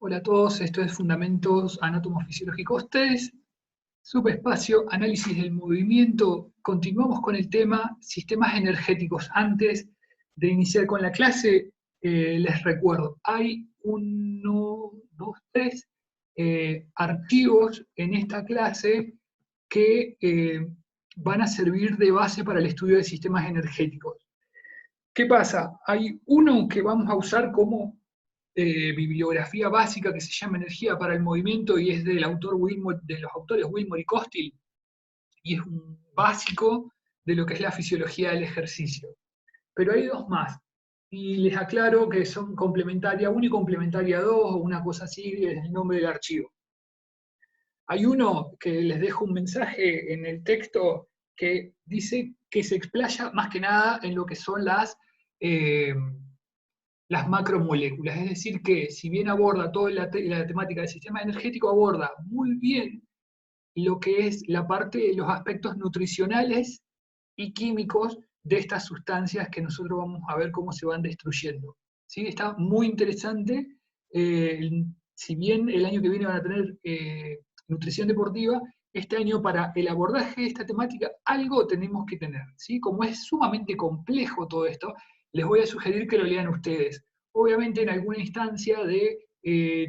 Hola a todos, esto es Fundamentos Anátomo-Fisiológicos 3, subespacio, análisis del movimiento. Continuamos con el tema sistemas energéticos. Antes de iniciar con la clase, les recuerdo, hay tres archivos en esta clase que van a servir de base para el estudio de sistemas energéticos. ¿Qué pasa? Hay uno que vamos a usar como bibliografía básica que se llama Energía para el Movimiento y es del autor de los autores Wilmore y Costil, y es un básico de lo que es la fisiología del ejercicio. Pero hay dos más, y les aclaro que son complementaria 1 y complementaria 2, o una cosa así, es el nombre del archivo. Hay uno que les dejo un mensaje en el texto que dice que se explaya más que nada en lo que son las macromoléculas, es decir, que si bien aborda toda la temática del sistema energético, aborda muy bien lo que es la parte de los aspectos nutricionales y químicos de estas sustancias que nosotros vamos a ver cómo se van destruyendo. ¿Sí? Está muy interesante. Si bien el año que viene van a tener nutrición deportiva, este año para el abordaje de esta temática algo tenemos que tener. ¿Sí? Como es sumamente complejo todo esto, les voy a sugerir que lo lean ustedes. Obviamente en alguna instancia de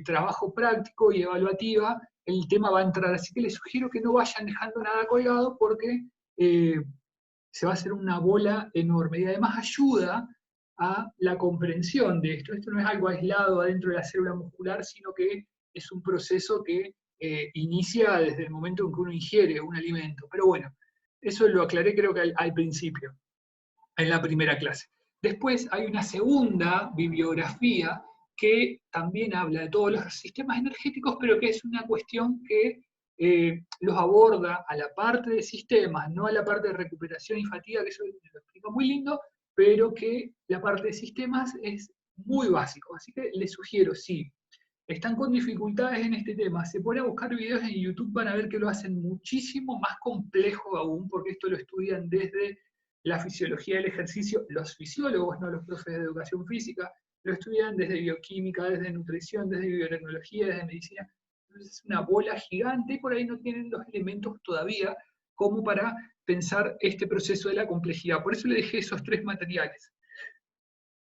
trabajo práctico y evaluativa, el tema va a entrar, así que les sugiero que no vayan dejando nada colgado porque se va a hacer una bola enorme y además ayuda a la comprensión de esto. Esto no es algo aislado adentro de la célula muscular, sino que es un proceso que inicia desde el momento en que uno ingiere un alimento. Pero bueno, eso lo aclaré creo que al principio, en la primera clase. Después hay una segunda bibliografía que también habla de todos los sistemas energéticos, pero que es una cuestión que los aborda a la parte de sistemas, no a la parte de recuperación y fatiga, que eso lo explico muy lindo, pero que la parte de sistemas es muy básico. Así que les sugiero, si están con dificultades en este tema, se ponen a buscar videos en YouTube, van a ver que lo hacen muchísimo más complejo aún, porque esto lo estudian desde la fisiología del ejercicio, los fisiólogos, no los profes de educación física, lo estudian desde bioquímica, desde nutrición, desde biotecnología, desde medicina. Entonces es una bola gigante y por ahí no tienen los elementos todavía como para pensar este proceso de la complejidad. Por eso le dejé esos tres materiales.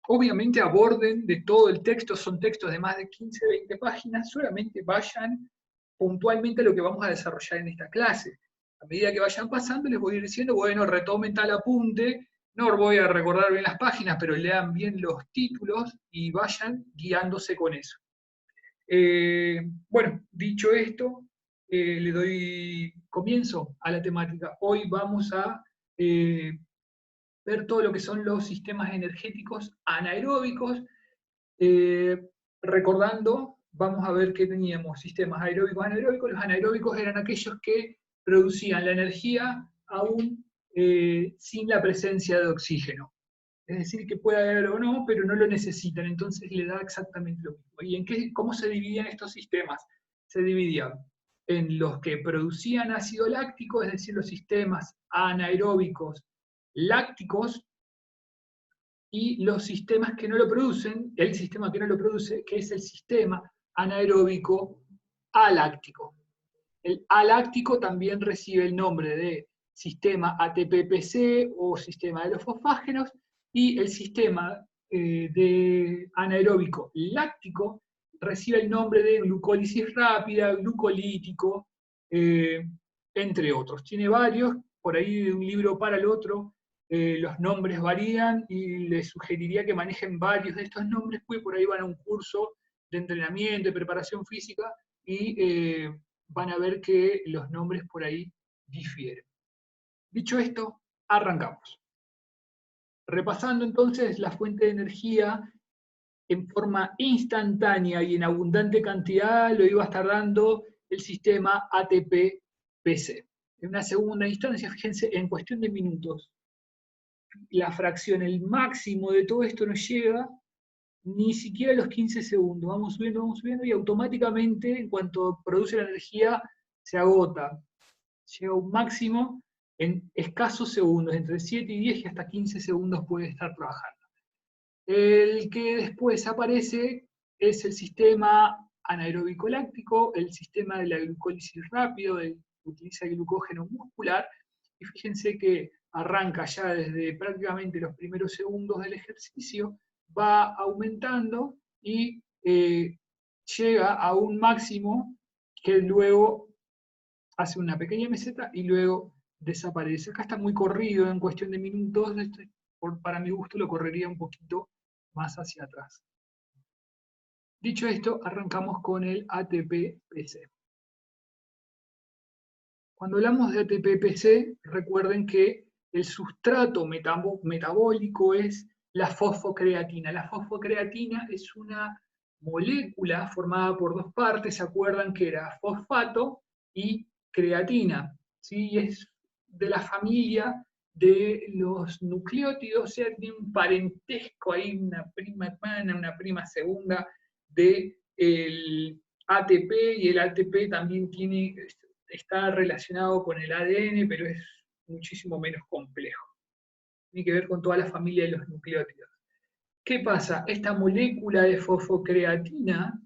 Obviamente aborden de todo el texto, son textos de más de 15, 20 páginas, solamente vayan puntualmente a lo que vamos a desarrollar en esta clase. A medida que vayan pasando les voy a ir diciendo, bueno, retomen tal apunte, no os voy a recordar bien las páginas, pero lean bien los títulos y vayan guiándose con eso. Bueno, dicho esto, le doy comienzo a la temática. Hoy vamos a ver todo lo que son los sistemas energéticos anaeróbicos. Recordando, vamos a ver que teníamos sistemas aeróbicos, anaeróbicos. Los anaeróbicos eran aquellos que producían la energía aún sin la presencia de oxígeno. Es decir, que puede haber o no, pero no lo necesitan, entonces le da exactamente lo mismo. ¿Y cómo se dividían estos sistemas? Se dividían en los que producían ácido láctico, es decir, los sistemas anaeróbicos lácticos, y los sistemas que no lo producen, el sistema que no lo produce, que es el sistema anaeróbico aláctico. El aláctico también recibe el nombre de sistema ATP-PC o sistema de los fosfágenos, y el sistema de anaeróbico láctico recibe el nombre de glucólisis rápida, glucolítico, entre otros. Tiene varios, por ahí de un libro para el otro, los nombres varían y les sugeriría que manejen varios de estos nombres, pues por ahí van a un curso de entrenamiento, de preparación física, y van a ver que los nombres por ahí difieren. Dicho esto, arrancamos. Repasando entonces la fuente de energía en forma instantánea y en abundante cantidad, lo iba a estar dando el sistema ATP-PC. En una segunda instancia, fíjense, en cuestión de minutos, la fracción, el máximo de todo esto nos llega ni siquiera a los 15 segundos. Vamos subiendo y automáticamente, en cuanto produce la energía, se agota. Llega a un máximo en escasos segundos, entre 7 y 10 y hasta 15 segundos puede estar trabajando. El que después aparece es el sistema anaeróbico láctico, el sistema de la glucólisis rápido, utiliza el glucógeno muscular, y fíjense que arranca ya desde prácticamente los primeros segundos del ejercicio, va aumentando y llega a un máximo que luego hace una pequeña meseta y luego desaparece. Acá está muy corrido en cuestión de minutos, para mi gusto lo correría un poquito más hacia atrás. Dicho esto, arrancamos con el ATP-PC. Cuando hablamos de ATP-PC, recuerden que el sustrato metabólico es la fosfocreatina. La fosfocreatina es una molécula formada por dos partes, ¿se acuerdan que era fosfato y creatina? ¿Sí? Es de la familia de los nucleótidos, o sea, tiene un parentesco ahí, una prima hermana, una prima segunda del ATP, y el ATP también está relacionado con el ADN, pero es muchísimo menos complejo. Tiene que ver con toda la familia de los nucleótidos. ¿Qué pasa? Esta molécula de fosfocreatina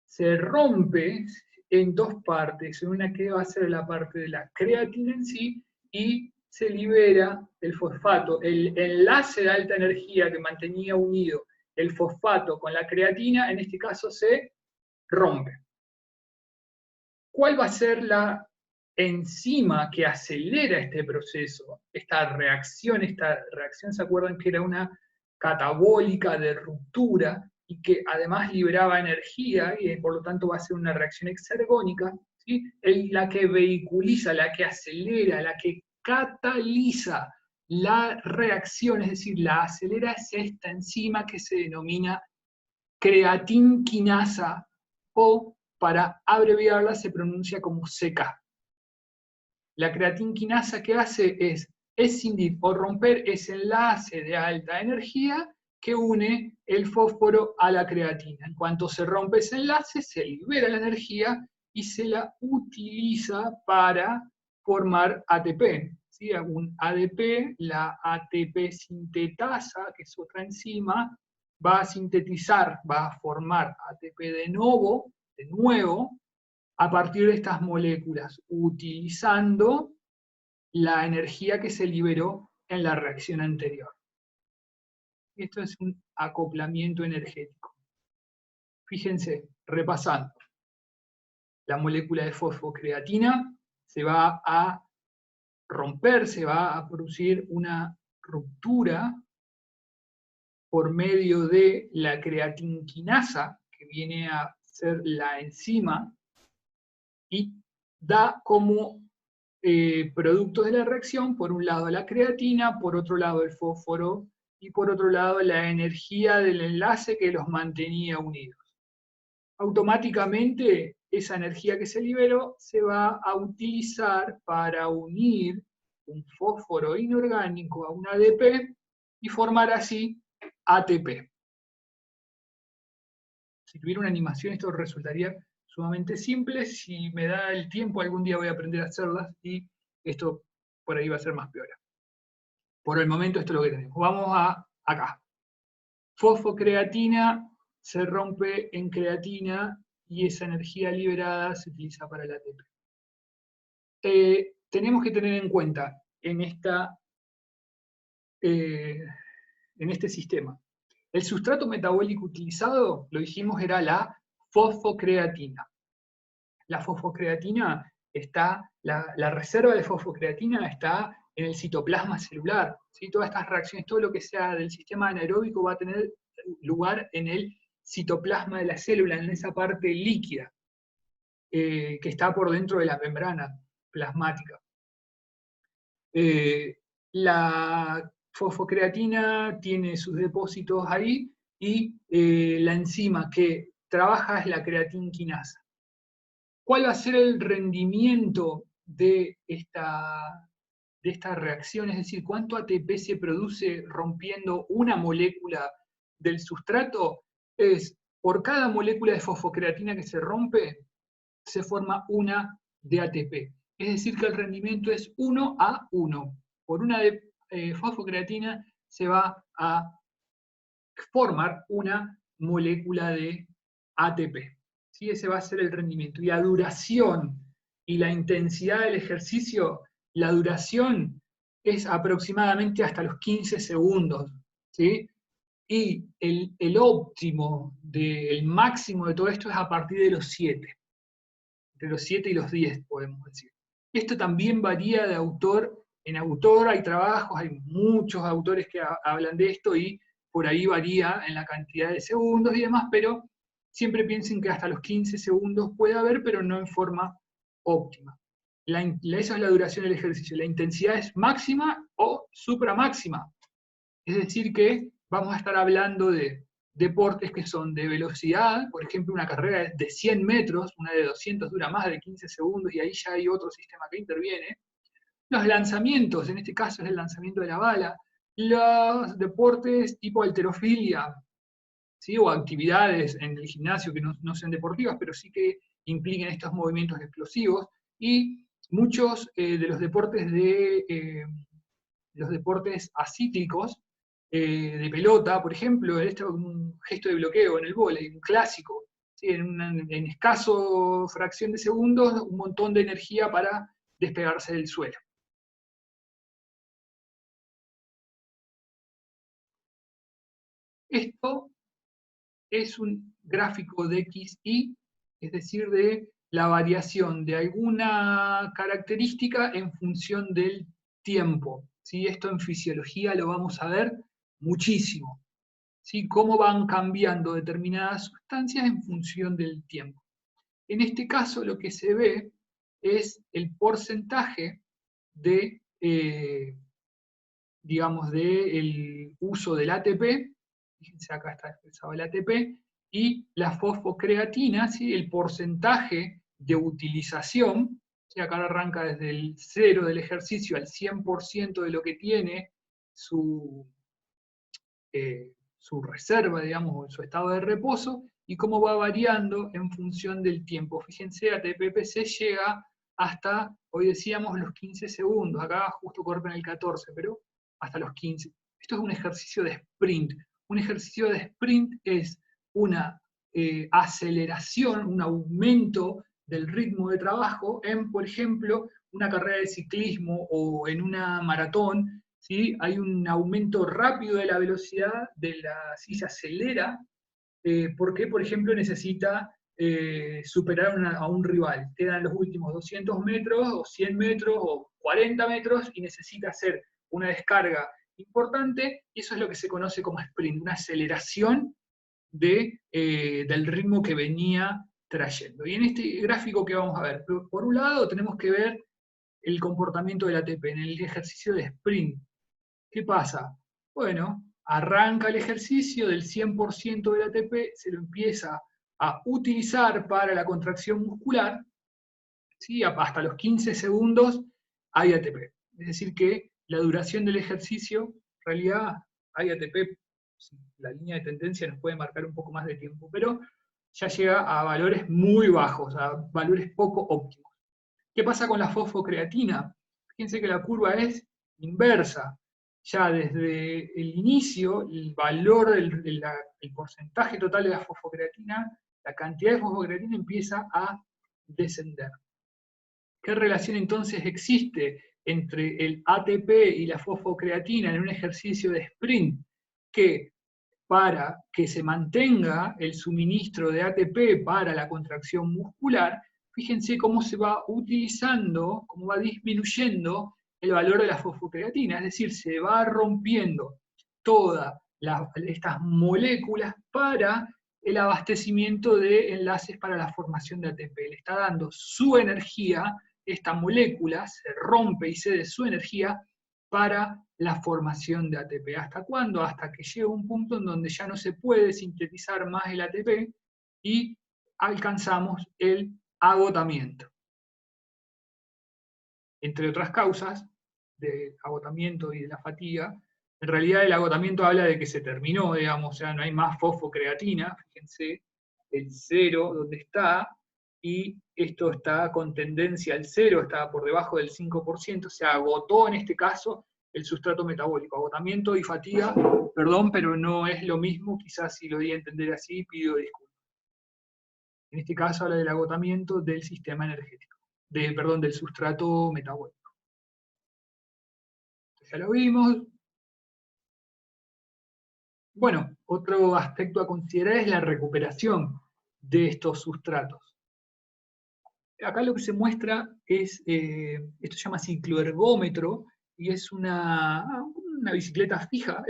se rompe en dos partes. Una que va a ser la parte de la creatina en sí, y se libera el fosfato. El enlace de alta energía que mantenía unido el fosfato con la creatina, en este caso se rompe. ¿Cuál va a ser la enzima que acelera este proceso? Esta reacción, ¿se acuerdan que era una catabólica de ruptura y que además liberaba energía y por lo tanto va a ser una reacción exergónica? ¿Sí? La que vehiculiza, la que acelera, la que cataliza la reacción, es decir, la acelera, es esta enzima que se denomina creatinquinasa, o para abreviarla se pronuncia como CK. La creatinquinasa, que hace es escindir o romper ese enlace de alta energía que une el fósforo a la creatina. En cuanto se rompe ese enlace, se libera la energía y se la utiliza para formar ATP. ¿Sí? Un ADP, la ATP sintetasa, que es otra enzima, va a sintetizar, va a formar ATP de nuevo, a partir de estas moléculas, utilizando la energía que se liberó en la reacción anterior. Esto es un acoplamiento energético. Fíjense, repasando. La molécula de fosfocreatina se va a romper, se va a producir una ruptura por medio de la creatinquinasa, que viene a ser la enzima, y da como productos de la reacción, por un lado la creatina, por otro lado el fósforo, y por otro lado la energía del enlace que los mantenía unidos. Automáticamente esa energía que se liberó se va a utilizar para unir un fósforo inorgánico a un ADP y formar así ATP. Si tuviera una animación esto resultaría sumamente simple. Si me da el tiempo algún día voy a aprender a hacerlas y esto por ahí va a ser más peor. Por el momento esto es lo que tenemos. Vamos acá. Fosfocreatina se rompe en creatina y esa energía liberada se utiliza para el ATP. Tenemos que tener en cuenta en este sistema. El sustrato metabólico utilizado, lo dijimos, era la fosfocreatina. La fosfocreatina está, la reserva de fosfocreatina está en el citoplasma celular. ¿Sí? Todas estas reacciones, todo lo que sea del sistema anaeróbico va a tener lugar en el citoplasma de la célula, en esa parte líquida que está por dentro de la membrana plasmática. La fosfocreatina tiene sus depósitos ahí y la enzima que trabaja es la creatinquinasa. ¿Cuál va a ser el rendimiento de esta reacción? Es decir, ¿cuánto ATP se produce rompiendo una molécula del sustrato? Es, por cada molécula de fosfocreatina que se rompe, se forma una de ATP. Es decir, que el rendimiento es 1:1. Por una de fosfocreatina se va a formar una molécula de ATP. ¿sí? Ese va a ser el rendimiento. Y la duración y la intensidad del ejercicio, la duración es aproximadamente hasta los 15 segundos, ¿sí? Y el óptimo, el máximo de todo esto es a partir de los 7, entre los 7 y los 10 podemos decir. Esto también varía de autor en autor, hay trabajos, hay muchos autores que hablan de esto y por ahí varía en la cantidad de segundos y demás, pero siempre piensen que hasta los 15 segundos puede haber, pero no en forma óptima. Esa es la duración del ejercicio. La intensidad es máxima o supramáxima. Es decir que vamos a estar hablando de deportes que son de velocidad, por ejemplo, una carrera de 100 metros, una de 200 dura más de 15 segundos y ahí ya hay otro sistema que interviene. Los lanzamientos, en este caso es el lanzamiento de la bala. Los deportes tipo halterofilia, ¿sí? O actividades en el gimnasio que no sean deportivas, pero sí que impliquen estos movimientos explosivos. Y muchos de los deportes acíclicos, de pelota, por ejemplo, un gesto de bloqueo en el vóley, un clásico, ¿sí? En escaso fracción de segundos, un montón de energía para despegarse del suelo. Esto es un gráfico de XY, es decir, de la variación de alguna característica en función del tiempo. ¿Sí? Esto en fisiología lo vamos a ver muchísimo. ¿Sí? Cómo van cambiando determinadas sustancias en función del tiempo. En este caso lo que se ve es el porcentaje de, digamos, del uso del ATP, fíjense acá está expresado el ATP, y la fosfocreatina, ¿sí? El porcentaje de utilización, ¿sí? Acá arranca desde el 0 del ejercicio al 100% de lo que tiene su reserva, digamos, su estado de reposo, y cómo va variando en función del tiempo. Fíjense, ATP-PC llega hasta, hoy decíamos, los 15 segundos, acá justo corta en el 14, pero hasta los 15. Esto es un ejercicio de sprint. Un ejercicio de sprint es una aceleración, un aumento del ritmo de trabajo en, por ejemplo, una carrera de ciclismo o en una maratón. ¿Sí? Hay un aumento rápido de la velocidad, sí, se acelera, porque, por ejemplo, necesita superar a un rival. Quedan los últimos 200 metros, o 100 metros, o 40 metros, y necesita hacer una descarga importante, y eso es lo que se conoce como sprint, una aceleración del ritmo que venía trayendo. Y en este gráfico que vamos a ver, por un lado tenemos que ver el comportamiento del ATP en el ejercicio de sprint. ¿Qué pasa? Bueno, arranca el ejercicio del 100% del ATP, se lo empieza a utilizar para la contracción muscular, ¿sí? Hasta los 15 segundos hay ATP. Es decir, que la duración del ejercicio, en realidad hay ATP, la línea de tendencia nos puede marcar un poco más de tiempo, pero ya llega a valores muy bajos, a valores poco óptimos. ¿Qué pasa con la fosfocreatina? Fíjense que la curva es inversa. Ya desde el inicio, el valor, el porcentaje total de la fosfocreatina, la cantidad de fosfocreatina empieza a descender. ¿Qué relación entonces existe entre el ATP y la fosfocreatina en un ejercicio de sprint? Que para que se mantenga el suministro de ATP para la contracción muscular, fíjense cómo se va utilizando, cómo va disminuyendo el valor de la fosfocreatina, es decir, se va rompiendo todas estas moléculas para el abastecimiento de enlaces para la formación de ATP. Le está dando su energía, esta molécula se rompe y cede su energía para la formación de ATP. ¿Hasta cuándo? Hasta que llega un punto en donde ya no se puede sintetizar más el ATP y alcanzamos el agotamiento. Entre otras causas de agotamiento y de la fatiga, en realidad el agotamiento habla de que se terminó, digamos, o sea, no hay más fosfocreatina, fíjense, el 0 donde está, y esto está con tendencia al 0, está por debajo del 5%, se agotó en este caso el sustrato metabólico. Agotamiento y fatiga, perdón, pero no es lo mismo, quizás si lo di a entender así, pido disculpas. En este caso habla del agotamiento del sistema energético, del sustrato metabólico. Ya lo vimos. Bueno, otro aspecto a considerar es la recuperación de estos sustratos. Acá lo que se muestra es, esto se llama cicloergómetro, y es una bicicleta fija,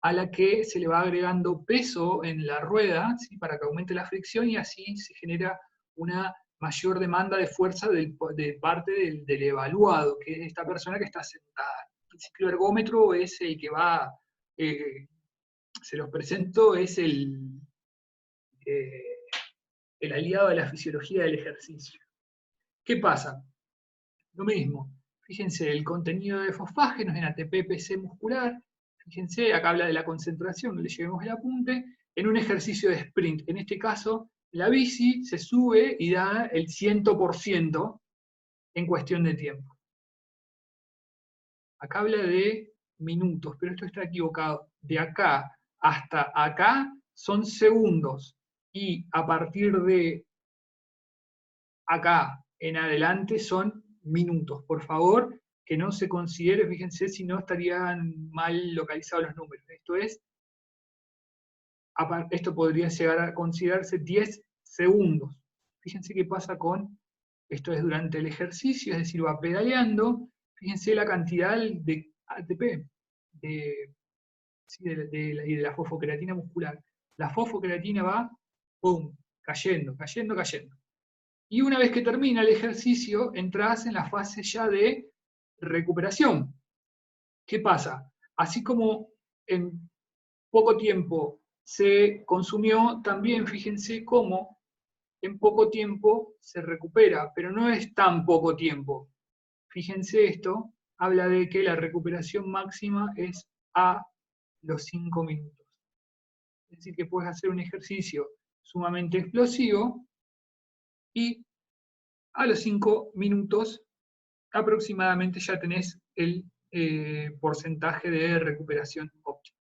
a la que se le va agregando peso en la rueda, ¿sí?, para que aumente la fricción, y así se genera una mayor demanda de fuerza de parte del evaluado, que es esta persona que está sentada. El cicloergómetro es el que va, se los presento, es eh, el aliado de la fisiología del ejercicio. ¿Qué pasa? Lo mismo. Fíjense, el contenido de fosfágenos en ATP-PC muscular. Fíjense, acá habla de la concentración, le llevemos el apunte, en un ejercicio de sprint. En este caso, la bici se sube y da el 100% en cuestión de tiempo. Acá habla de minutos, pero esto está equivocado. De acá hasta acá son segundos. Y a partir de acá en adelante son minutos. Por favor, que no se considere, fíjense, si no estarían mal localizados los números. Esto podría llegar a considerarse 10 segundos. Fíjense qué pasa con, esto es durante el ejercicio, es decir, va pedaleando. Fíjense la cantidad de ATP, de la fosfocreatina muscular. La fosfocreatina va, ¡pum!, cayendo, cayendo, cayendo. Y una vez que termina el ejercicio, entras en la fase ya de recuperación. ¿Qué pasa? Así como en poco tiempo se consumió, también fíjense cómo en poco tiempo se recupera, pero no es tan poco tiempo. Fíjense esto, habla de que la recuperación máxima es a los 5 minutos. Es decir, que puedes hacer un ejercicio sumamente explosivo y a los 5 minutos aproximadamente ya tenés el porcentaje de recuperación óptima.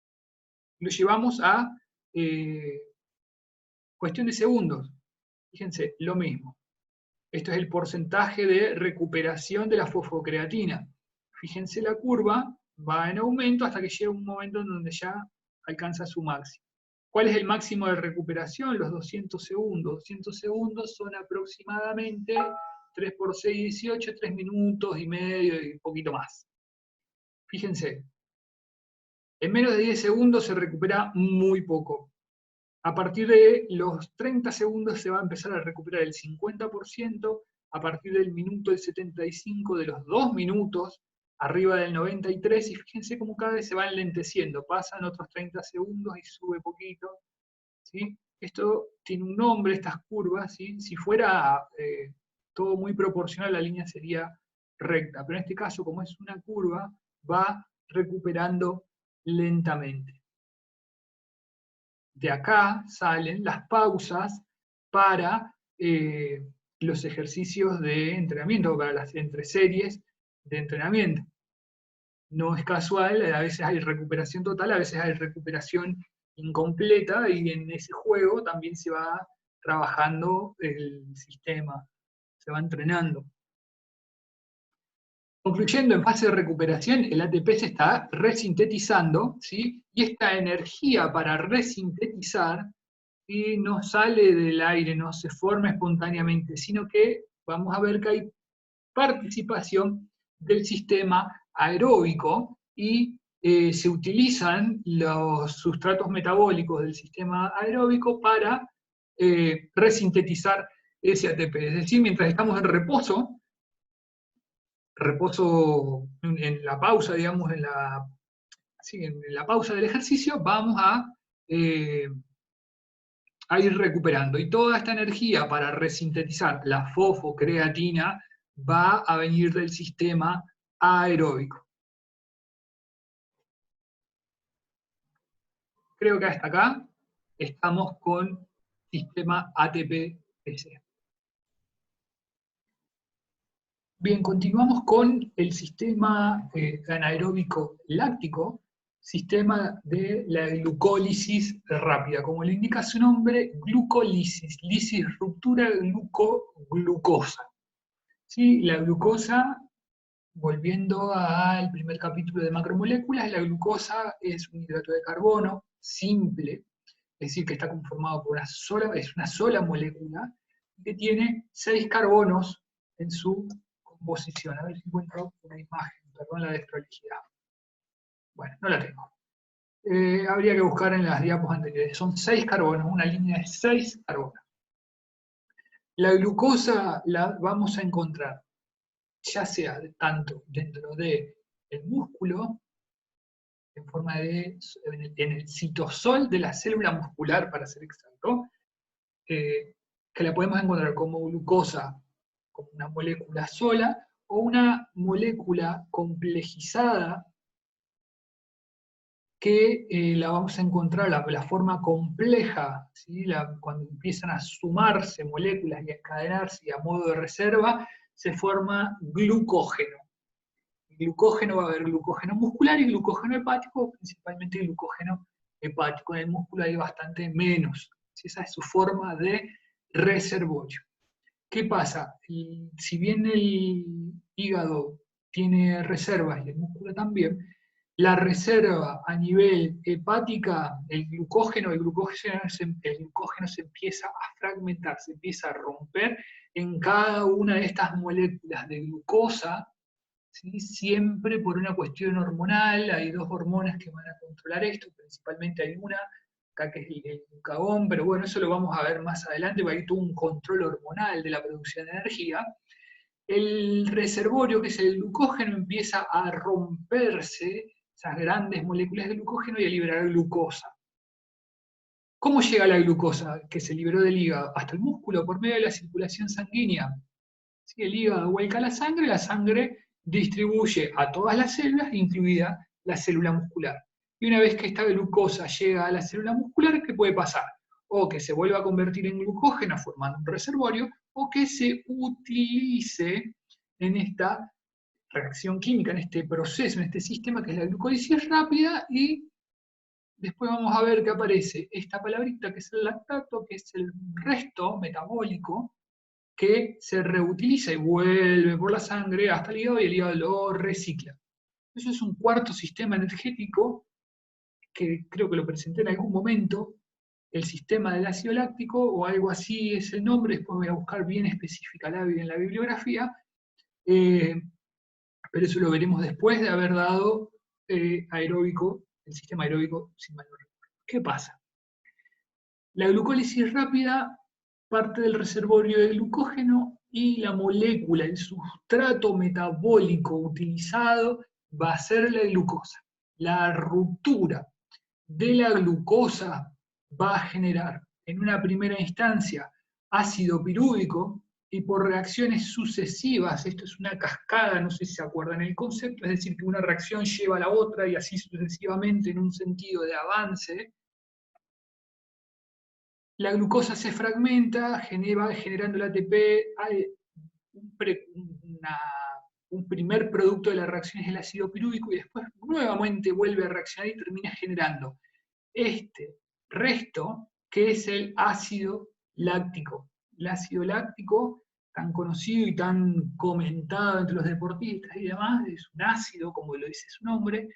Lo llevamos a cuestión de segundos. Fíjense, lo mismo. Esto es el porcentaje de recuperación de la fosfocreatina. Fíjense, la curva va en aumento hasta que llega un momento en donde ya alcanza su máximo. ¿Cuál es el máximo de recuperación? Los 200 segundos. 200 segundos son aproximadamente 3 por 6, 18, 3 minutos y medio y un poquito más. Fíjense, en menos de 10 segundos se recupera muy poco. A partir de los 30 segundos se va a empezar a recuperar el 50%, a partir del minuto del 75, de los 2 minutos, arriba del 93, y fíjense cómo cada vez se va enlenteciendo, pasan otros 30 segundos y sube poquito, ¿sí? Esto tiene un nombre, estas curvas, ¿sí? Si fuera todo muy proporcional, la línea sería recta, pero en este caso, como es una curva, va recuperando lentamente. De acá salen las pausas para los ejercicios de entrenamiento, para las entreseries de entrenamiento. No es casual, a veces hay recuperación total, a veces hay recuperación incompleta, y en ese juego también se va trabajando el sistema, se va entrenando. Concluyendo, en fase de recuperación, el ATP se está resintetizando, ¿sí? Y esta energía para resintetizar, ¿sí?, no sale del aire, no se forma espontáneamente, sino que vamos a ver que hay participación del sistema aeróbico y se utilizan los sustratos metabólicos del sistema aeróbico para resintetizar ese ATP. Es decir, mientras estamos en reposo en la pausa, digamos, en la pausa del ejercicio, vamos a ir recuperando. Y toda esta energía para resintetizar la fosfocreatina va a venir del sistema aeróbico. Creo que hasta acá estamos con sistema ATP-PC. Bien, continuamos con el sistema anaeróbico láctico. sistema de la glucólisis rápida. Como le indica su nombre, glucólisis, lisis, ruptura, glucosa. ¿Sí? La glucosa, volviendo al primer capítulo de macromoléculas, la glucosa es un hidrato de carbono simple, es decir, que está conformado por es una sola molécula, que tiene 6 carbonos en su composición. A ver si encuentro una imagen, perdón la desprolijidad. Bueno, no la tengo. Habría que buscar en las diapos anteriores. Son 6 carbonos, una línea de 6 carbonos. La glucosa la vamos a encontrar, ya sea tanto dentro del músculo, en forma de, en el citosol de la célula muscular, para ser exacto, que la podemos encontrar como glucosa, como una molécula sola, o una molécula complejizada que la vamos a encontrar, la forma compleja, ¿sí? Cuando empiezan a sumarse moléculas y a encadenarse y a modo de reserva, se forma glucógeno. Glucógeno va a haber glucógeno muscular y glucógeno hepático, principalmente glucógeno hepático. En el músculo hay bastante menos. ¿Sí? Esa es su forma de reservorio. ¿Qué pasa? Si bien el hígado tiene reservas y el músculo también, la reserva a nivel hepática, el glucógeno se empieza a fragmentar, se empieza a romper en cada una de estas moléculas de glucosa, ¿sí? Siempre por una cuestión hormonal. Hay 2 hormonas que van a controlar esto, principalmente hay una, acá que es el glucagón, pero bueno, eso lo vamos a ver más adelante, porque hay todo un control hormonal de la producción de energía. El reservorio, que es el glucógeno, empieza a romperse, esas grandes moléculas de glucógeno, y a liberar glucosa. ¿Cómo llega la glucosa que se liberó del hígado? Hasta el músculo, por medio de la circulación sanguínea. ¿Sí? El hígado vuelca la sangre distribuye a todas las células, incluida la célula muscular. Y una vez que esta glucosa llega a la célula muscular, ¿qué puede pasar? O que se vuelva a convertir en glucógeno formando un reservorio, o que se utilice en esta reacción química, en este proceso, en este sistema que es la glucólisis rápida, y después vamos a ver que aparece esta palabrita que es el lactato, que es el resto metabólico, que se reutiliza y vuelve por la sangre hasta el hígado y el hígado lo recicla. Eso es un cuarto sistema energético que creo que lo presenté en algún momento, el sistema del ácido láctico, o algo así es el nombre, después voy a buscar bien específica en la bibliografía, pero eso lo veremos después de haber dado aeróbico, el sistema aeróbico, sin mal no recuerdo. ¿Qué pasa? La glucólisis rápida parte del reservorio de glucógeno y la molécula, el sustrato metabólico utilizado va a ser la glucosa. La ruptura de la glucosa va a generar en una primera instancia ácido pirúvico, y por reacciones sucesivas, esto es una cascada, no sé si se acuerdan el concepto, es decir, que una reacción lleva a la otra y así sucesivamente en un sentido de avance. La glucosa se fragmenta, va generando el ATP, hay un primer producto de la reacción es el ácido pirúvico, y después nuevamente vuelve a reaccionar y termina generando este resto, que es el ácido láctico. El ácido láctico, tan conocido y tan comentado entre los deportistas y demás, es un ácido, como lo dice su nombre,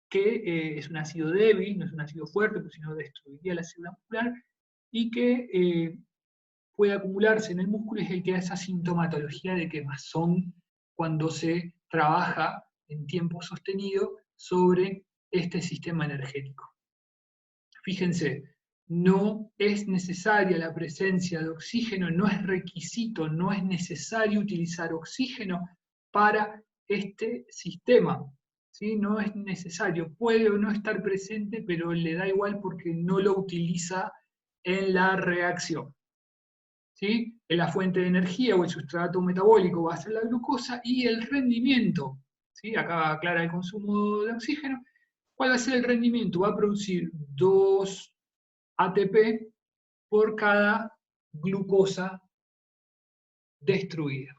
que es un ácido débil, no es un ácido fuerte, porque si no destruiría la célula muscular, y que puede acumularse en el músculo, y es el que da esa sintomatología de quemazón cuando se trabaja en tiempo sostenido sobre este sistema energético. Fíjense, no es necesaria la presencia de oxígeno, no es requisito, no es necesario utilizar oxígeno para este sistema. ¿Sí? No es necesario, puede o no estar presente, pero le da igual porque no lo utiliza en la reacción. ¿Sí? La fuente de energía o el sustrato metabólico va a ser la glucosa, y el rendimiento, ¿sí? Acá aclara el consumo de oxígeno. ¿Cuál va a ser el rendimiento? Va a producir 2 ATP por cada glucosa destruida.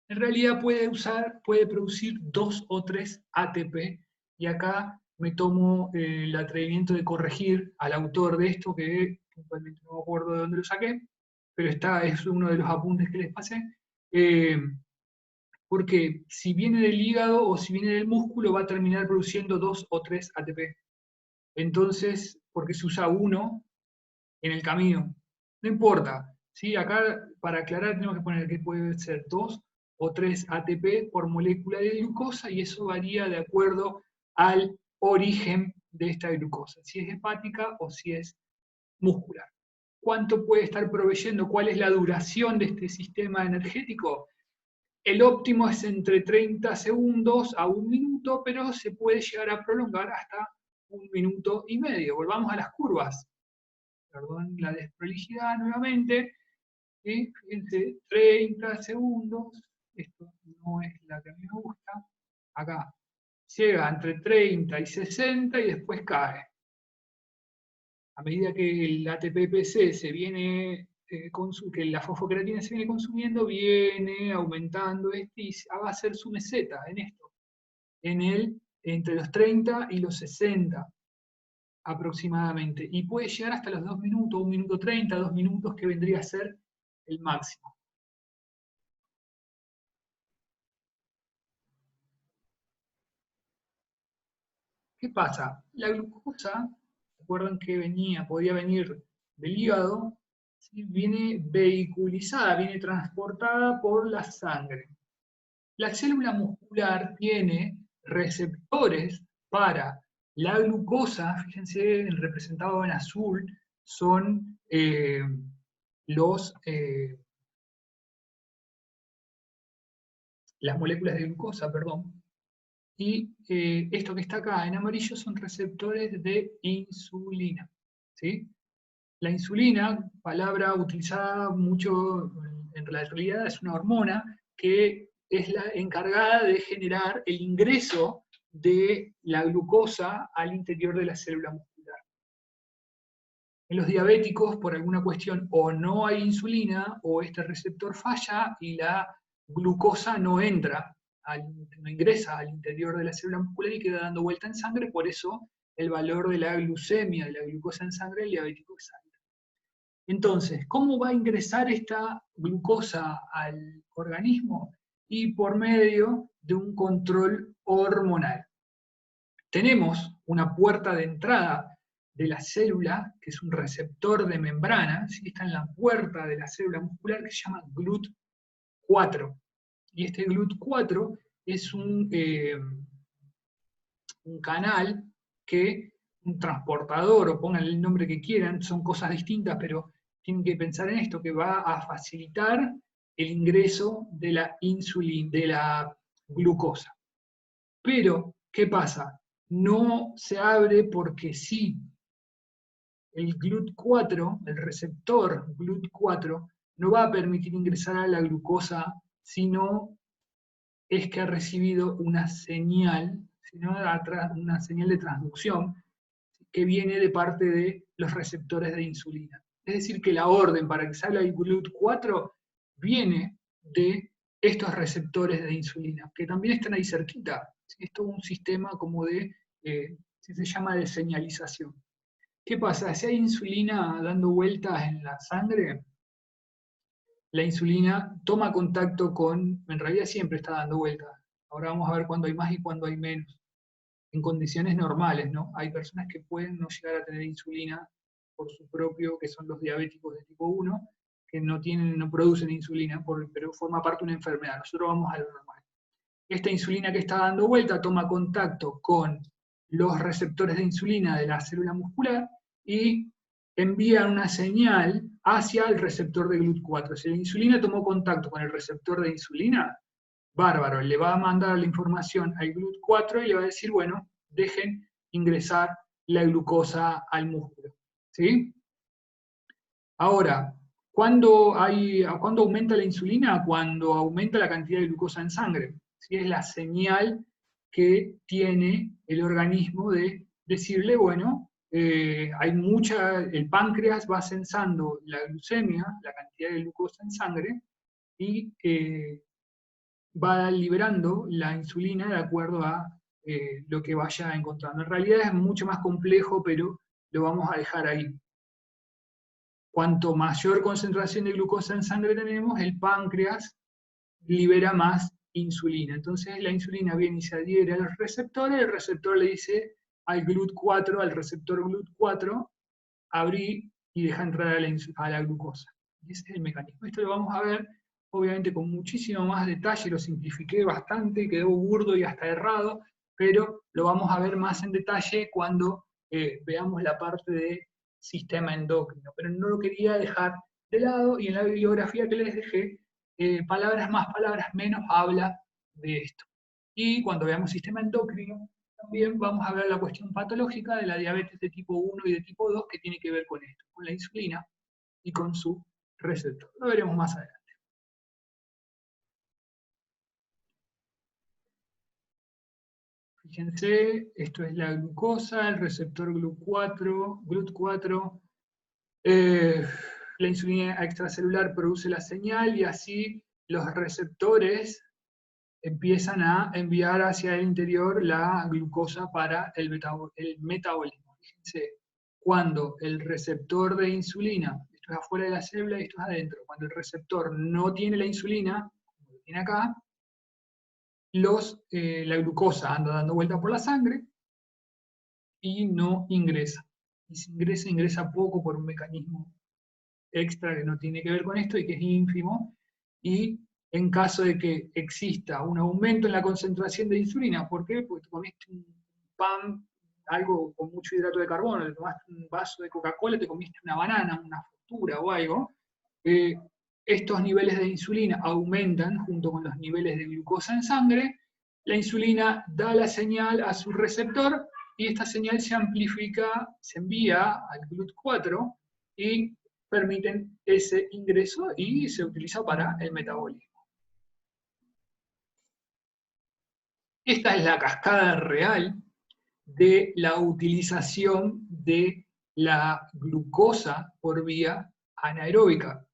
En realidad puede producir 2 o 3 ATP, y acá me tomo el atrevimiento de corregir al autor de esto, que puntualmente no me acuerdo de dónde lo saqué, pero es uno de los apuntes que les pasé, porque si viene del hígado o si viene del músculo va a terminar produciendo 2 o 3 ATP. Entonces, porque se usa uno en el camino. No importa, ¿sí? Acá para aclarar tenemos que poner que puede ser 2 o 3 ATP por molécula de glucosa y eso varía de acuerdo al origen de esta glucosa, si es hepática o si es muscular. ¿Cuánto puede estar proveyendo? ¿Cuál es la duración de este sistema energético? El óptimo es entre 30 segundos a 1 minuto, pero se puede llegar a prolongar hasta 1 minuto y medio. Volvamos a las curvas. Perdón la desprolijidad nuevamente. ¿Sí? Fíjense, 30 segundos. Esto no es la que a mí me gusta. Acá. Llega entre 30 y 60 y después cae. A medida que el ATP-PC se viene que la fosfocreatina se viene consumiendo, viene aumentando y va a ser su meseta en esto, entre los 30 y los 60 aproximadamente, y puede llegar hasta los 2 minutos, 1 minuto 30, 2 minutos, que vendría a ser el máximo. ¿Qué pasa? La glucosa, recuerdan que podía venir del hígado, ¿sí? Viene vehiculizada, viene transportada por la sangre. La célula muscular tiene receptores para la glucosa, fíjense, el representado en azul son las moléculas de glucosa, perdón, y esto que está acá en amarillo son receptores de insulina. ¿Sí? La insulina, palabra utilizada mucho en la realidad, es una hormona que es la encargada de generar el ingreso de la glucosa al interior de la célula muscular. En los diabéticos, por alguna cuestión, o no hay insulina o este receptor falla y la glucosa no ingresa al interior de la célula muscular y queda dando vuelta en sangre, por eso el valor de la glucemia, de la glucosa en sangre, el diabético es alto. Entonces, ¿cómo va a ingresar esta glucosa al organismo? Y por medio de un control hormonal. Tenemos una puerta de entrada de la célula, que es un receptor de membrana, ¿sí? Está en la puerta de la célula muscular, que se llama GLUT4. Y este GLUT4 es un canal un transportador, o pongan el nombre que quieran, son cosas distintas, pero tienen que pensar en esto, que va a facilitar el ingreso de la insulina, de la glucosa. Pero, ¿qué pasa? No se abre porque sí. El GLUT4, el receptor GLUT4, no va a permitir ingresar a la glucosa sino es que ha recibido una señal, una señal de transducción que viene de parte de los receptores de insulina. Es decir, que la orden para que salga el GLUT4 viene de estos receptores de insulina, que también están ahí cerquita. Es todo un sistema como se llama de señalización. ¿Qué pasa? Si hay insulina dando vueltas en la sangre, la insulina toma contacto en realidad siempre está dando vueltas. Ahora vamos a ver cuándo hay más y cuándo hay menos. En condiciones normales, ¿no? Hay personas que pueden no llegar a tener insulina por su propio, que son los diabéticos de tipo 1, que no producen insulina, pero forma parte de una enfermedad. Nosotros vamos a lo normal. Esta insulina que está dando vuelta toma contacto con los receptores de insulina de la célula muscular y envía una señal hacia el receptor de GLUT4. Si la insulina tomó contacto con el receptor de insulina, bárbaro, le va a mandar la información al GLUT4 y le va a decir, bueno, dejen ingresar la glucosa al músculo. ¿Sí? Ahora, ¿cuándo aumenta la insulina? Cuando aumenta la cantidad de glucosa en sangre. ¿Sí? Es la señal que tiene el organismo de decirle, bueno, el páncreas va censando la glucemia, la cantidad de glucosa en sangre, y va liberando la insulina de acuerdo a lo que vaya encontrando. En realidad es mucho más complejo, pero lo vamos a dejar ahí. Cuanto mayor concentración de glucosa en sangre tenemos, el páncreas libera más insulina. Entonces la insulina viene y se adhiere al receptor, y el receptor le dice al GLUT4, al receptor GLUT4, abrí y deja entrar a la glucosa. Y ese es el mecanismo. Esto lo vamos a ver, obviamente, con muchísimo más detalle, lo simplifiqué bastante, quedó burdo y hasta errado, pero lo vamos a ver más en detalle cuando veamos la parte de sistema endocrino. Pero no lo quería dejar de lado, y en la bibliografía que les dejé, palabras más, palabras menos, habla de esto. Y cuando veamos sistema endocrino, también vamos a ver la cuestión patológica de la diabetes de tipo 1 y de tipo 2, que tiene que ver con esto, con la insulina y con su receptor. Lo veremos más adelante. Fíjense, esto es la glucosa, el receptor GLUT4. La insulina extracelular produce la señal, y así los receptores empiezan a enviar hacia el interior la glucosa para el metabolismo. Fíjense, cuando el receptor de insulina, esto es afuera de la célula y esto es adentro, cuando el receptor no tiene la insulina, como lo tiene acá, la glucosa anda dando vuelta por la sangre y no ingresa. Y si ingresa, ingresa poco por un mecanismo extra que no tiene que ver con esto y que es ínfimo, y en caso de que exista un aumento en la concentración de insulina, ¿por qué? Porque tú comiste un pan, algo con mucho hidrato de carbono, te tomaste un vaso de Coca-Cola, te comiste una banana, una frutura o algo, estos niveles de insulina aumentan junto con los niveles de glucosa en sangre, la insulina da la señal a su receptor, y esta señal se amplifica, se envía al GLUT4, y permiten ese ingreso y se utiliza para el metabolismo. Esta es la cascada real de la utilización de la glucosa por vía anaeróbica.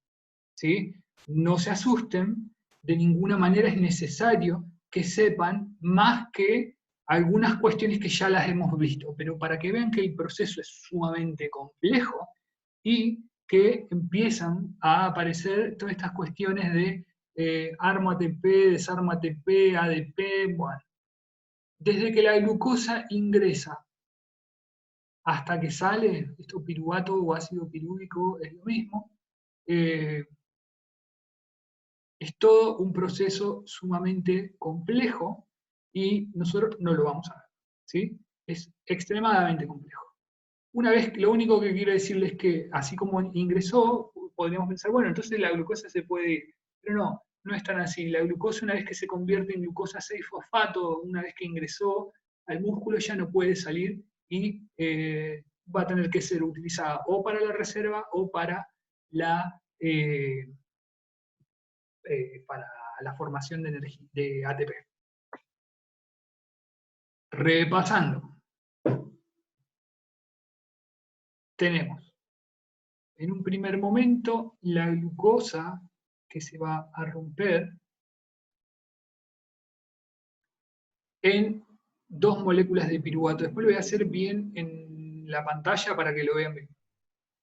¿Sí? No se asusten, de ninguna manera es necesario que sepan más que algunas cuestiones que ya las hemos visto, pero para que vean que el proceso es sumamente complejo y que empiezan a aparecer todas estas cuestiones de armo ATP, desarmo ATP, ADP, bueno. Desde que la glucosa ingresa hasta que sale, esto piruvato o ácido pirúvico es lo mismo, es todo un proceso sumamente complejo y nosotros no lo vamos a ver, ¿sí? Es extremadamente complejo. Una vez, lo único que quiero decirles es que, así como ingresó, podríamos pensar, bueno, entonces la glucosa se puede ir. Pero no, no es tan así. La glucosa, una vez que se convierte en glucosa 6-fosfato, una vez que ingresó al músculo, ya no puede salir y va a tener que ser utilizada o para la reserva o para la formación de energía, de ATP. Repasando. Tenemos, en un primer momento, la glucosa que se va a romper en dos moléculas de piruvato. Después lo voy a hacer bien en la pantalla para que lo vean bien.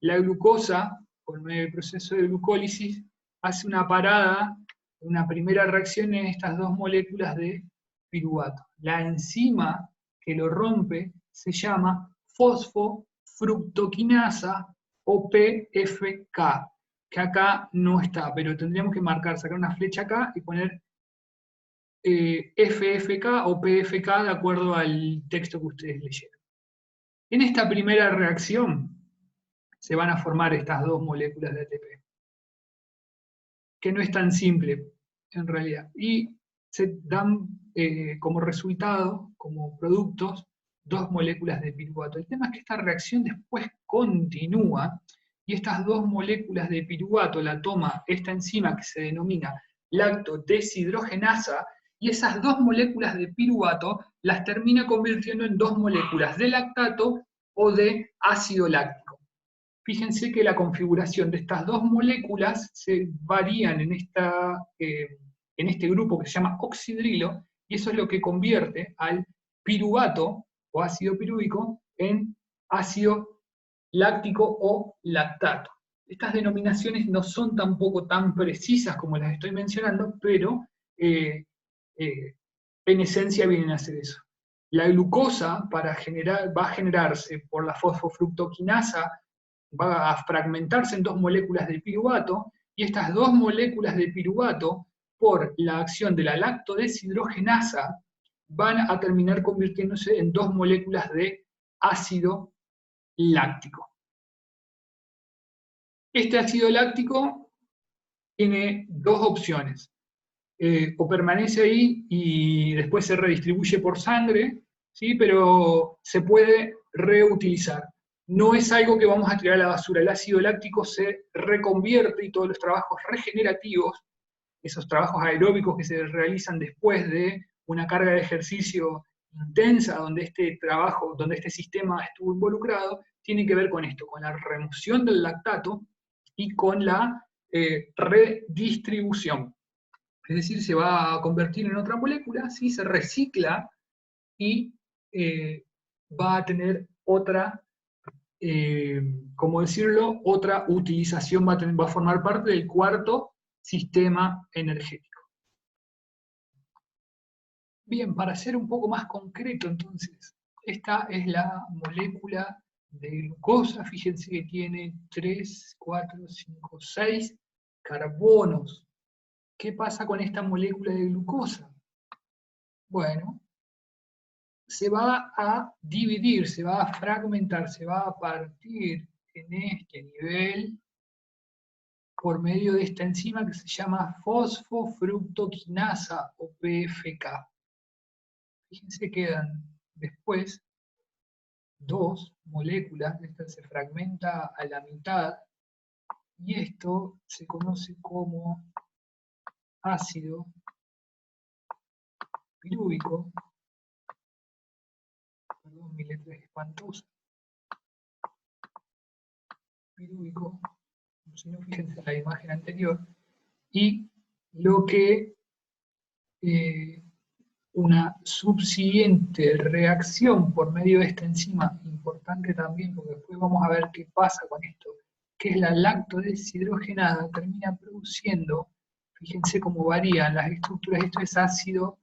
La glucosa, por medio del proceso de glucólisis, hace una parada, una primera reacción en estas dos moléculas de piruvato. La enzima que lo rompe se llama fosfofructoquinasa, o PFK, que acá no está, pero tendríamos que marcar, sacar una flecha acá y poner FFK o PFK de acuerdo al texto que ustedes leyeron. En esta primera reacción se van a formar estas dos moléculas de ATP, que no es tan simple en realidad, y se dan como resultado, como productos, dos moléculas de piruvato. El tema es que esta reacción después continúa, y estas dos moléculas de piruvato la toma esta enzima que se denomina lactodeshidrogenasa, y esas dos moléculas de piruvato las termina convirtiendo en dos moléculas de lactato o de ácido láctico. Fíjense que la configuración de estas dos moléculas se varían en este grupo que se llama oxidrilo, y eso es lo que convierte al piruvato o ácido pirúvico en ácido láctico o lactato. Estas denominaciones no son tampoco tan precisas como las estoy mencionando, pero en esencia vienen a hacer eso. La glucosa va a generarse por la fosfofructoquinasa, va a fragmentarse en dos moléculas de piruvato, y estas dos moléculas de piruvato, por la acción de la lactodeshidrogenasa, van a terminar convirtiéndose en dos moléculas de ácido láctico. Este ácido láctico tiene dos opciones. O permanece ahí y después se redistribuye por sangre, ¿sí? Pero se puede reutilizar. No es algo que vamos a tirar a la basura. El ácido láctico se reconvierte y todos los trabajos regenerativos, esos trabajos aeróbicos que se realizan después de una carga de ejercicio intensa, donde este sistema estuvo involucrado, tiene que ver con esto, con la remoción del lactato y con la redistribución. Es decir, se va a convertir en otra molécula, ¿sí? Se recicla y va a tener otra, ¿cómo decirlo? Otra utilización, va a formar parte del cuarto sistema energético. Bien, para ser un poco más concreto entonces, esta es la molécula de glucosa, fíjense que tiene 3, 4, 5, 6 carbonos. ¿Qué pasa con esta molécula de glucosa? Bueno, se va a dividir, se va a fragmentar, se va a partir en este nivel por medio de esta enzima que se llama fosfofructoquinasa o PFK. Fíjense, quedan después dos moléculas, esta se fragmenta a la mitad, y esto se conoce como ácido pirúvico. Perdón, mi letra es espantosa. Pirúvico, si no, fíjense en la imagen anterior, y lo que una subsiguiente reacción por medio de esta enzima, importante también, porque después vamos a ver qué pasa con esto, que es la lactodeshidrogenasa, termina produciendo, fíjense cómo varían las estructuras, esto es ácido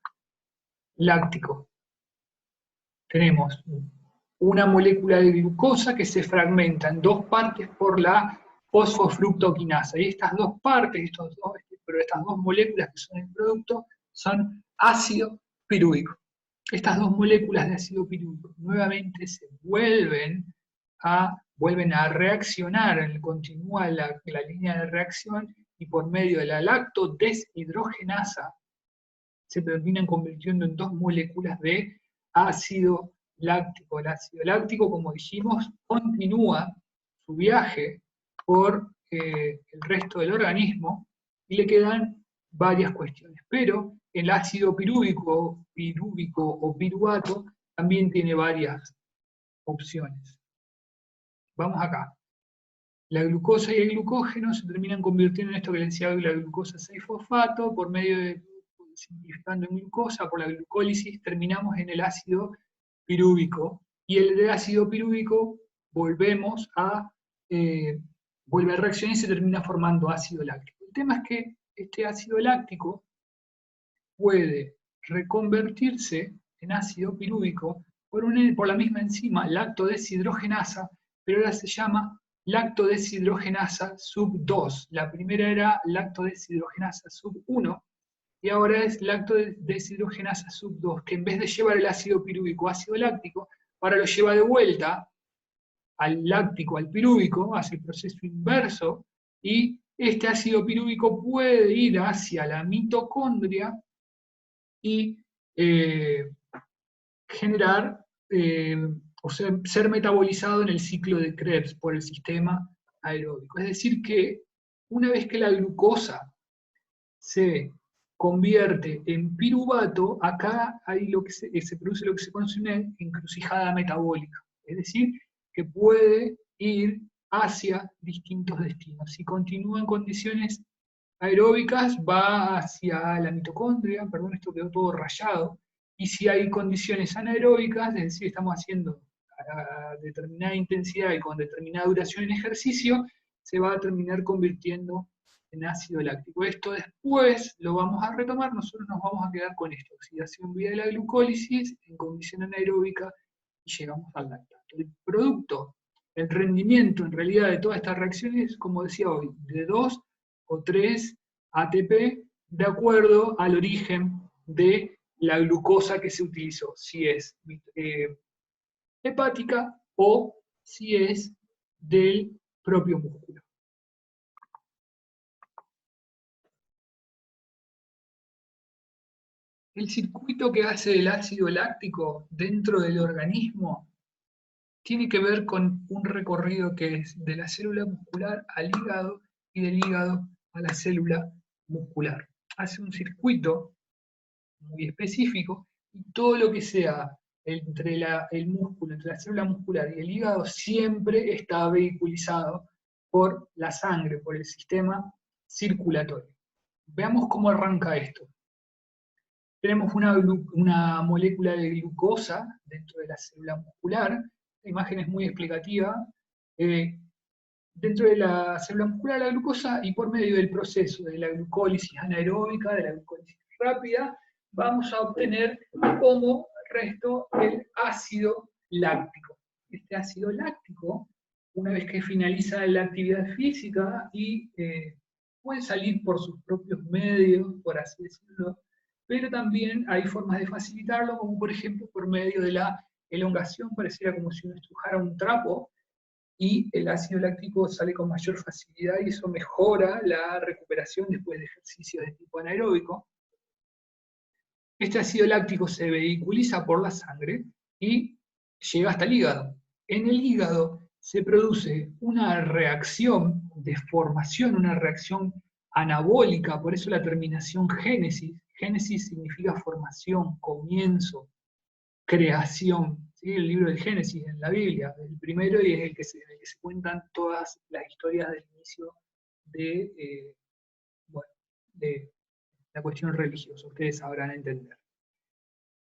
láctico. Tenemos una molécula de glucosa que se fragmenta en dos partes por la fosfofructoquinasa, y estas dos partes, pero estas dos moléculas que son el producto, son ácido pirúvico. Estas dos moléculas de ácido pirúvico nuevamente se vuelven a reaccionar, continúa la línea de reacción, y por medio de la lactodeshidrogenasa se terminan convirtiendo en dos moléculas de ácido láctico. El ácido láctico, como dijimos, continúa su viaje por el resto del organismo y le quedan varias cuestiones. Pero el ácido pirúvico o piruvato también tiene varias opciones. Vamos acá. La glucosa y el glucógeno se terminan convirtiendo en esto que les decía, la glucosa 6-fosfato, por medio de, simplificando en glucosa, por la glucólisis, terminamos en el ácido pirúvico, y el de ácido pirúvico vuelve a reaccionar y se termina formando ácido láctico. El tema es que este ácido láctico puede reconvertirse en ácido pirúvico por la misma enzima, lactodeshidrogenasa, pero ahora se llama lactodeshidrogenasa sub 2. La primera era lactodeshidrogenasa sub 1, y ahora es lactodeshidrogenasa sub 2, que en vez de llevar el ácido pirúvico ácido láctico, ahora lo lleva de vuelta al láctico, al pirúvico, hace el proceso inverso, y este ácido pirúvico puede ir hacia la mitocondria y generar, o sea, ser metabolizado en el ciclo de Krebs por el sistema aeróbico. Es decir que una vez que la glucosa se convierte en piruvato, acá hay se produce lo que se conoce una encrucijada metabólica. Es decir, que puede ir hacia distintos destinos. Si continúa en condiciones aeróbicas, va hacia la mitocondria, perdón, esto quedó todo rayado, y si hay condiciones anaeróbicas, es decir, estamos haciendo a determinada intensidad y con determinada duración en ejercicio, se va a terminar convirtiendo en ácido láctico. Esto después lo vamos a retomar, nosotros nos vamos a quedar con esto, oxidación vía de la glucólisis en condición anaeróbica y llegamos al lactato. El producto, el rendimiento en realidad de todas estas reacciones, como decía hoy, de 2 o 3 ATP de acuerdo al origen de la glucosa que se utilizó, si es hepática o si es del propio músculo. El circuito que hace el ácido láctico dentro del organismo tiene que ver con un recorrido que es de la célula muscular al hígado y del hígado a la célula muscular. Hace un circuito muy específico y todo lo que sea entre el músculo, entre la célula muscular y el hígado siempre está vehiculizado por la sangre, por el sistema circulatorio. Veamos cómo arranca esto. Tenemos una molécula de glucosa dentro de la célula muscular. La imagen es muy explicativa. Dentro de la célula muscular, la glucosa, y por medio del proceso de la glucólisis anaeróbica, de la glucólisis rápida, vamos a obtener como resto el ácido láctico. Este ácido láctico, una vez que finaliza la actividad física y puede salir por sus propios medios, por así decirlo, pero también hay formas de facilitarlo, como por ejemplo por medio de la elongación, pareciera como si uno estrujara un trapo, y el ácido láctico sale con mayor facilidad y eso mejora la recuperación después de ejercicios de tipo anaeróbico. Este ácido láctico se vehiculiza por la sangre y llega hasta el hígado. En el hígado se produce una reacción de formación, una reacción anabólica, por eso la terminación génesis. Génesis significa formación, comienzo, creación. ¿Sí? El libro del Génesis en la Biblia, el primero, y es el que se cuentan todas las historias del inicio de, de la cuestión religiosa, ustedes sabrán entender.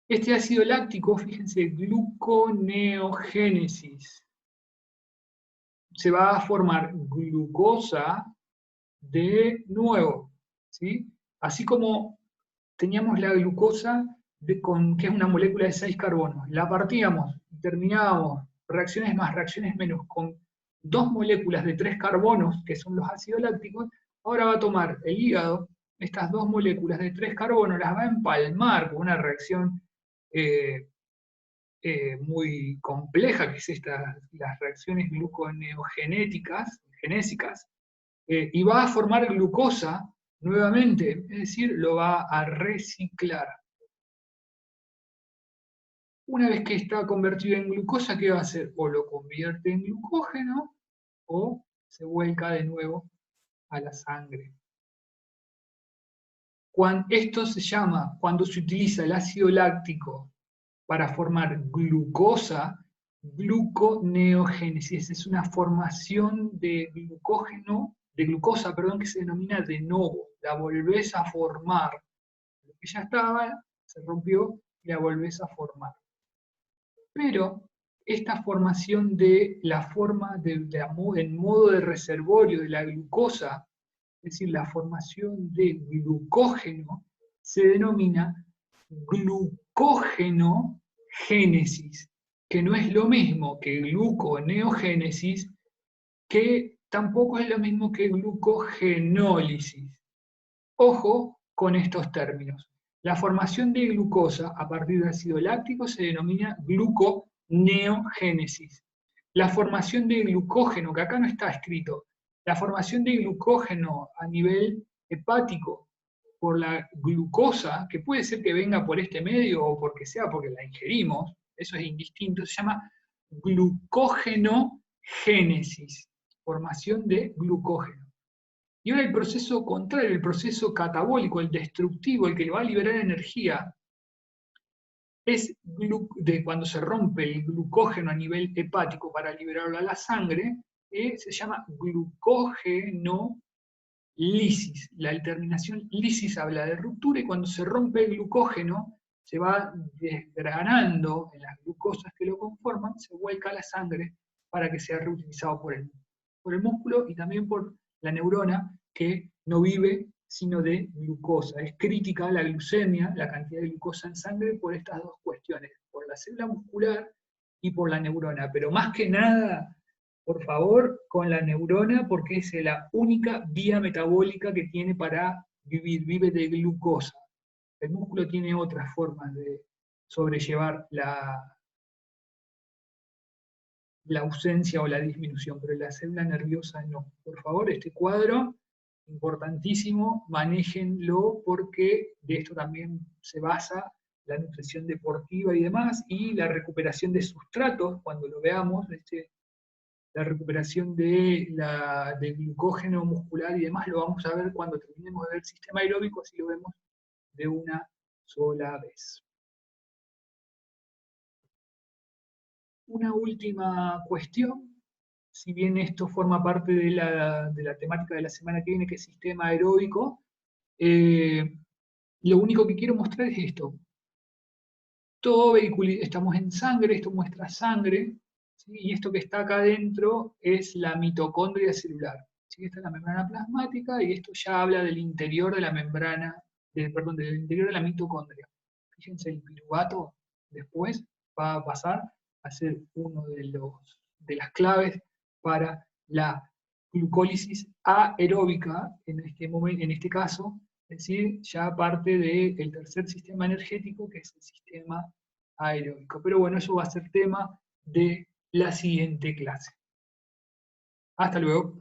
Este ácido láctico, fíjense, gluconeogénesis. Se va a formar glucosa de nuevo, ¿sí? Así como teníamos la glucosa, que es una molécula de 6 carbonos, la partíamos y terminábamos reacciones más, reacciones menos, con 2 moléculas de 3 carbonos, que son los ácidos lácticos. Ahora va a tomar el hígado, estas 2 moléculas de 3 carbonos, las va a empalmar con una reacción muy compleja, que es las reacciones gluconeogenésicas, y va a formar glucosa nuevamente, es decir, lo va a reciclar. Una vez que está convertido en glucosa, ¿qué va a hacer? O lo convierte en glucógeno o se vuelca de nuevo a la sangre. Esto se llama, cuando se utiliza el ácido láctico para formar glucosa, gluconeogénesis. Es una formación de glucosa, que se denomina de novo. La volvés a formar. Lo que ya estaba, se rompió y la volvés a formar. Pero esta formación de la forma en modo de reservorio de la glucosa, es decir, la formación de glucógeno, se denomina glucogenogénesis, que no es lo mismo que gluconeogénesis, que tampoco es lo mismo que glucogenólisis. Ojo con estos términos. La formación de glucosa a partir de ácido láctico se denomina gluconeogénesis. La formación de glucógeno, que acá no está escrito, la formación de glucógeno a nivel hepático por la glucosa, que puede ser que venga por este medio o porque la ingerimos, eso es indistinto, se llama glucogenogénesis, formación de glucógeno. Y ahora el proceso contrario, el proceso catabólico, el destructivo, el que le va a liberar energía, es cuando se rompe el glucógeno a nivel hepático para liberarlo a la sangre, se llama glucogenólisis. La terminación lisis habla de ruptura, y cuando se rompe el glucógeno, se va desgranando en las glucosas que lo conforman, se vuelca a la sangre para que sea reutilizado por el músculo y también por la neurona, que no vive sino de glucosa. Es crítica la glucemia, la cantidad de glucosa en sangre, por estas dos cuestiones, por la célula muscular y por la neurona. Pero más que nada, por favor, con la neurona, porque es la única vía metabólica que tiene para vivir, vive de glucosa. El músculo tiene otras formas de sobrellevar la ausencia o la disminución, pero la célula nerviosa no. Por favor, este cuadro, importantísimo, manéjenlo porque de esto también se basa la nutrición deportiva y demás, y la recuperación de sustratos, cuando lo veamos, la recuperación del glucógeno muscular y demás, lo vamos a ver cuando terminemos de ver el sistema aeróbico, así lo vemos de una sola vez. Una última cuestión, si bien esto forma parte de la temática de la semana que viene, que es sistema aeróbico, lo único que quiero mostrar es esto. Todo estamos en sangre, esto muestra sangre, ¿sí? Y esto que está acá adentro es la mitocondria celular. ¿Sí? Esta es la membrana plasmática y esto ya habla del interior de la membrana, perdón, del interior de la mitocondria. Fíjense, el piruvato después va a pasar a ser uno de las claves para la glucólisis aeróbica en este caso, es decir, ya parte del tercer sistema energético, que es el sistema aeróbico. Pero bueno, eso va a ser tema de la siguiente clase. Hasta luego.